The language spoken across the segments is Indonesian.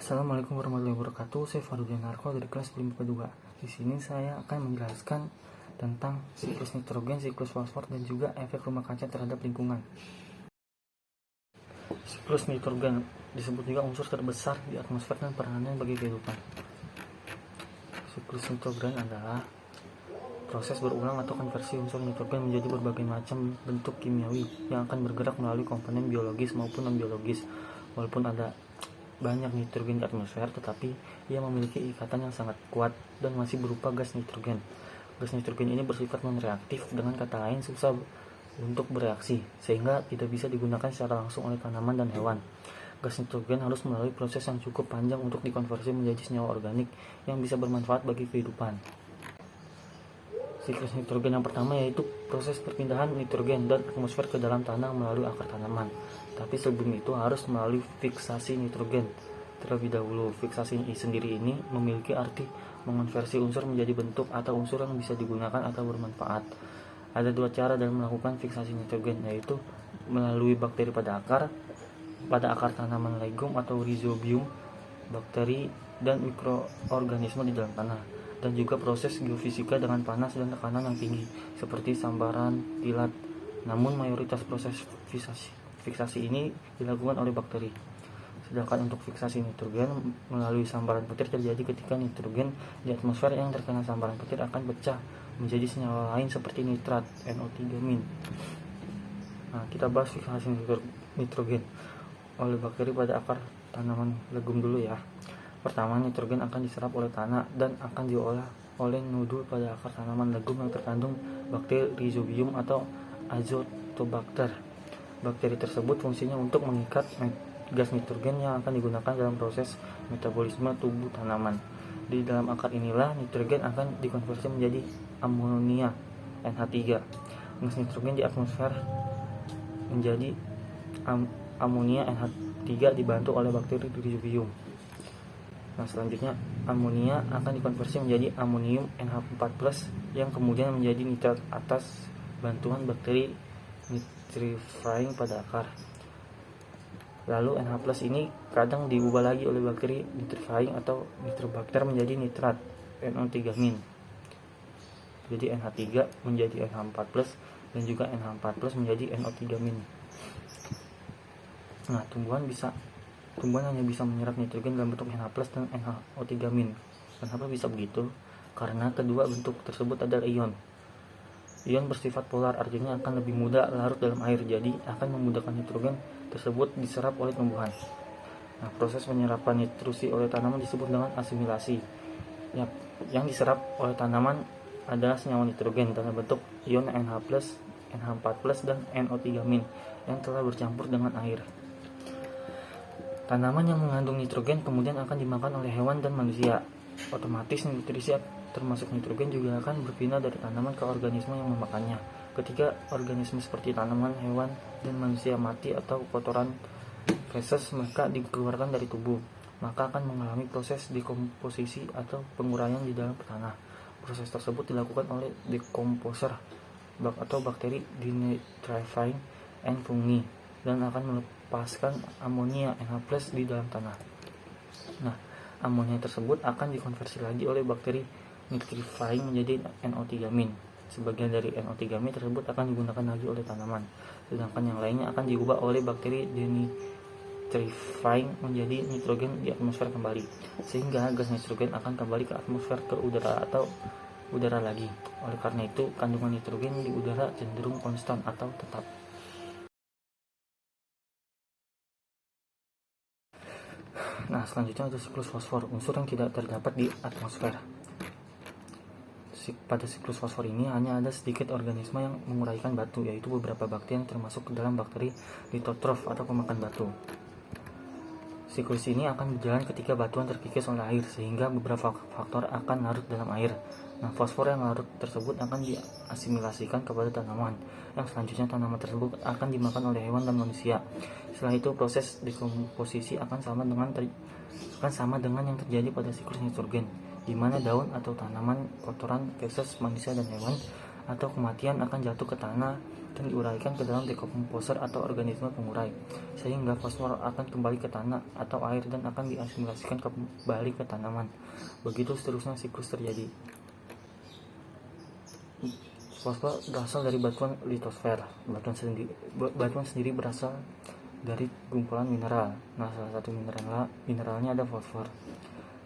Assalamualaikum warahmatullahi wabarakatuh. Saya Farudin Narko dari kelas IPA 2. Di sini saya akan menjelaskan tentang siklus nitrogen, siklus fosfor, dan juga efek rumah kaca terhadap lingkungan. Siklus nitrogen disebut juga unsur terbesar di atmosfer dan peranannya bagi kehidupan. Siklus nitrogen adalah proses berulang atau konversi unsur nitrogen menjadi berbagai macam bentuk kimiawi yang akan bergerak melalui komponen biologis maupun non-biologis. Walaupun ada banyak nitrogen di atmosfer, tetapi ia memiliki ikatan yang sangat kuat dan masih berupa gas nitrogen. Gas nitrogen ini bersifat non-reaktif, dengan kata lain susah untuk bereaksi, sehingga tidak bisa digunakan secara langsung oleh tanaman dan hewan. Gas nitrogen harus melalui proses yang cukup panjang untuk dikonversi menjadi senyawa organik yang bisa bermanfaat bagi kehidupan. Siklus nitrogen yang pertama yaitu proses perpindahan nitrogen dan atmosfer ke dalam tanah melalui akar tanaman. Tapi sebelum itu harus melalui fiksasi nitrogen terlebih dahulu. Fiksasi sendiri ini memiliki arti mengonversi unsur menjadi bentuk atau unsur yang bisa digunakan atau bermanfaat. Ada dua cara dalam melakukan fiksasi nitrogen, yaitu melalui bakteri pada akar tanaman legum atau rhizobium, bakteri dan mikroorganisme di dalam tanah, dan juga proses geofisika dengan panas dan tekanan yang tinggi seperti sambaran, tilat. Namun mayoritas proses fiksasi ini dilakukan oleh bakteri. Sedangkan untuk fiksasi nitrogen melalui sambaran petir terjadi ketika nitrogen di atmosfer yang terkena sambaran petir akan pecah menjadi senyawa lain seperti nitrat, NO3-. Nah, kita bahas fiksasi nitrogen oleh bakteri pada akar tanaman legum dulu ya. Pertama, nitrogen akan diserap oleh tanah dan akan diolah oleh nodul pada akar tanaman legum yang terkandung bakteri rhizobium atau azotobacter. Bakteri tersebut fungsinya untuk mengikat gas nitrogen yang akan digunakan dalam proses metabolisme tubuh tanaman. Di dalam akar inilah nitrogen akan dikonversi menjadi amonia NH3. Gas nitrogen di atmosfer menjadi amonia NH3 dibantu oleh bakteri rhizobium. Nah, selanjutnya amonia akan dikonversi menjadi amonium NH4+ yang kemudian menjadi nitrat atas bantuan bakteri nitrifying pada akar. Lalu NH+ ini kadang diubah lagi oleh bakteri nitrifying atau nitrobacter menjadi nitrat, NO3-. Jadi NH3 menjadi NH4+ dan juga NH4+ menjadi NO3-. Nah, tumbuhan hanya bisa menyerap nitrogen dalam bentuk NH+ dan NO3-. Kenapa bisa begitu? Karena kedua bentuk tersebut adalah ion. Ion bersifat polar, artinya akan lebih mudah larut dalam air, jadi akan memudahkan nitrogen tersebut diserap oleh tumbuhan. Nah, proses penyerapan nitrogen oleh tanaman disebut dengan asimilasi. Yang diserap oleh tanaman adalah senyawa nitrogen dalam bentuk ion NH+, NH4+, dan NO3- yang telah bercampur dengan air. Tanaman yang mengandung nitrogen kemudian akan dimakan oleh hewan dan manusia. Otomatis nutrisi termasuk nitrogen juga akan berpindah dari tanaman ke organisme yang memakannya. Ketika organisme seperti tanaman, hewan, dan manusia mati atau kotoran feses mereka dikeluarkan dari tubuh, maka akan mengalami proses dekomposisi atau penguraian di dalam tanah. Proses tersebut dilakukan oleh decomposer atau bakteri denitrifying and fungi dan akan melepaskan amonia NH+ di dalam tanah. Nah, amonia tersebut akan dikonversi lagi oleh bakteri nitrifying menjadi NO3-. Sebagian dari NO3- tersebut akan digunakan lagi oleh tanaman, sedangkan yang lainnya akan diubah oleh bakteri denitrifying menjadi nitrogen di atmosfer kembali, sehingga gas nitrogen akan kembali ke atmosfer, ke udara atau udara lagi. Oleh karena itu, kandungan nitrogen di udara cenderung konstan atau tetap. Nah, selanjutnya ada siklus fosfor, unsur yang tidak terdapat di atmosfer. Pada siklus fosfor ini hanya ada sedikit organisme yang menguraikan batu, yaitu beberapa bakteri yang termasuk ke dalam bakteri litotrof atau pemakan batu. Siklus ini akan berjalan ketika batuan terkikis oleh air, sehingga beberapa faktor akan larut dalam air. Nah, fosfor yang larut tersebut akan diasimilasikan kepada tanaman, yang selanjutnya tanaman tersebut akan dimakan oleh hewan dan manusia. Setelah itu proses dekomposisi akan sama dengan yang terjadi pada siklus nitrogen, di mana daun atau tanaman, kotoran feses manusia dan hewan atau kematian akan jatuh ke tanah dan diuraikan ke dalam dekomposer atau organisme pengurai, sehingga fosfor akan kembali ke tanah atau air dan akan diasimilasikan kembali ke tanaman. Begitu seterusnya siklus terjadi. Fosfor berasal dari batuan litosfer. Batuan sendiri berasal dari kumpulan mineral. Nah, salah satu mineralnya ada fosfor.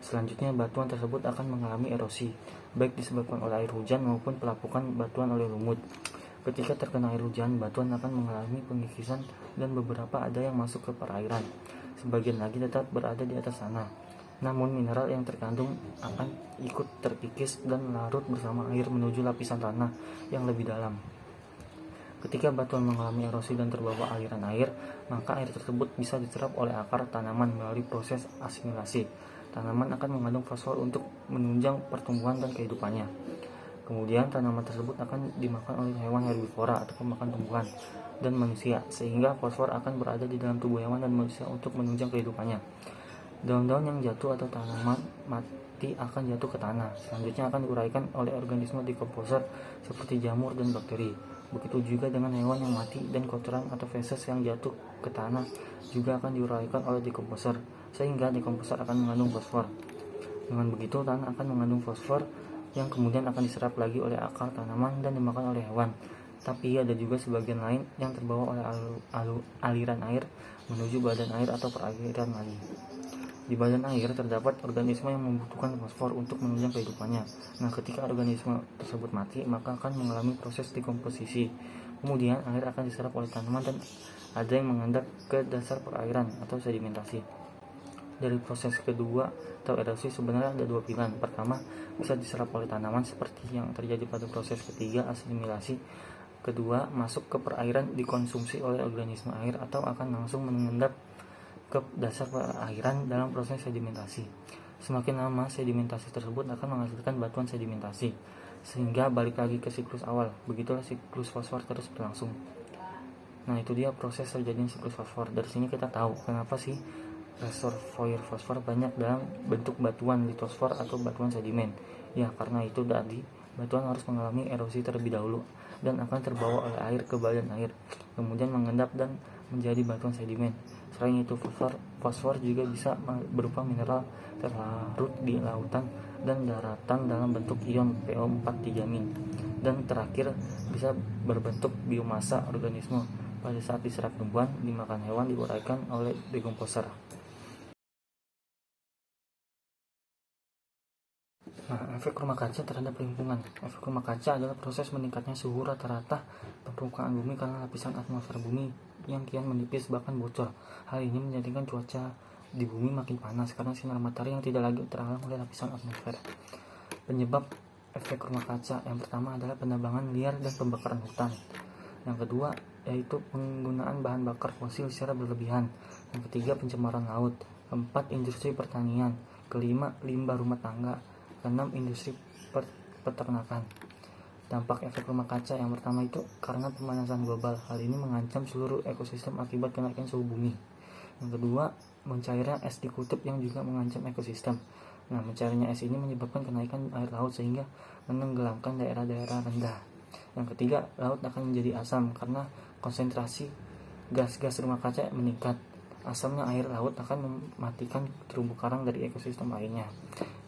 Selanjutnya, batuan tersebut akan mengalami erosi, baik disebabkan oleh air hujan maupun pelapukan batuan oleh lumut. Ketika terkena air hujan, batuan akan mengalami pengikisan dan beberapa ada yang masuk ke perairan. Sebagian lagi tetap berada di atas tanah. Namun mineral yang terkandung akan ikut terkikis dan larut bersama air menuju lapisan tanah yang lebih dalam. Ketika batuan mengalami erosi dan terbawa aliran air, maka air tersebut bisa diserap oleh akar tanaman melalui proses asimilasi. Tanaman akan mengandung fosfor untuk menunjang pertumbuhan dan kehidupannya. Kemudian tanaman tersebut akan dimakan oleh hewan herbivora atau pemakan tumbuhan dan manusia, sehingga fosfor akan berada di dalam tubuh hewan dan manusia untuk menunjang kehidupannya. Daun-daun yang jatuh atau tanaman mati akan jatuh ke tanah. Selanjutnya akan diuraikan oleh organisme dekomposer seperti jamur dan bakteri. Begitu juga dengan hewan yang mati dan kotoran atau feses yang jatuh ke tanah juga akan diuraikan oleh dekomposer, sehingga dekomposer akan mengandung fosfor. Dengan begitu, tanah akan mengandung fosfor yang kemudian akan diserap lagi oleh akar tanaman dan dimakan oleh hewan. Tapi ada juga sebagian lain yang terbawa oleh aliran air menuju badan air atau perairan lagi. Di badan air terdapat organisme yang membutuhkan fosfor untuk menunjang kehidupannya. Nah, ketika organisme tersebut mati, maka akan mengalami proses dekomposisi. Kemudian air akan diserap oleh tanaman dan ada yang mengendap ke dasar perairan atau sedimentasi. Dari proses kedua atau erosi sebenarnya ada dua pilihan. Pertama, bisa diserap oleh tanaman seperti yang terjadi pada proses ketiga, asimilasi. Kedua, masuk ke perairan dikonsumsi oleh organisme air atau akan langsung mengendap ke dasar perairan dalam proses sedimentasi. Semakin lama sedimentasi tersebut akan menghasilkan batuan sedimentasi, sehingga balik lagi ke siklus awal. Begitulah siklus fosfor terus berlangsung. Nah, itu dia proses terjadinya siklus fosfor. Dari sini kita tahu kenapa sih reservoir fosfor banyak dalam bentuk batuan litosfer atau batuan sedimen. Ya, karena itu tadi batuan harus mengalami erosi terlebih dahulu dan akan terbawa oleh air ke badan air, kemudian mengendap dan menjadi batuan sedimen. Selain itu, fosfor juga bisa berupa mineral terlarut di lautan dan daratan dalam bentuk ion PO4-3-. Dan terakhir, bisa berbentuk biomasa organisme. Pada saat diserap tumbuhan, dimakan hewan, diuraikan oleh dekomposer. Nah, efek rumah kaca terhadap lingkungan. Efek rumah kaca adalah proses meningkatnya suhu rata-rata permukaan bumi karena lapisan atmosfer bumi yang kian menipis bahkan bocor. Hal ini menjadikan cuaca di bumi makin panas karena sinar matahari yang tidak lagi terhalang oleh lapisan atmosfer. Penyebab efek rumah kaca yang pertama adalah penebangan liar dan pembakaran hutan. Yang kedua yaitu penggunaan bahan bakar fosil secara berlebihan. Yang ketiga, pencemaran laut. Keempat, industri pertanian. Kelima, limbah rumah tangga. Keenam, industri peternakan. Dampak efek rumah kaca yang pertama itu karena pemanasan global. Hal ini mengancam seluruh ekosistem akibat kenaikan suhu bumi. Yang kedua, mencairnya es di kutub yang juga mengancam ekosistem. Nah, mencairnya es ini menyebabkan kenaikan air laut sehingga menenggelamkan daerah-daerah rendah. Yang ketiga, laut akan menjadi asam karena konsentrasi gas-gas rumah kaca meningkat. Asamnya air laut akan mematikan terumbu karang dari ekosistem lainnya.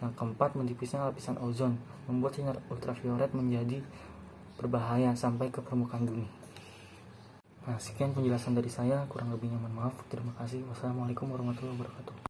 Yang keempat, menipisnya lapisan ozon, membuat sinar ultraviolet menjadi berbahaya sampai ke permukaan bumi. Nah, sekian penjelasan dari saya, kurang lebihnya mohon maaf. Terima kasih. Wassalamualaikum warahmatullahi wabarakatuh.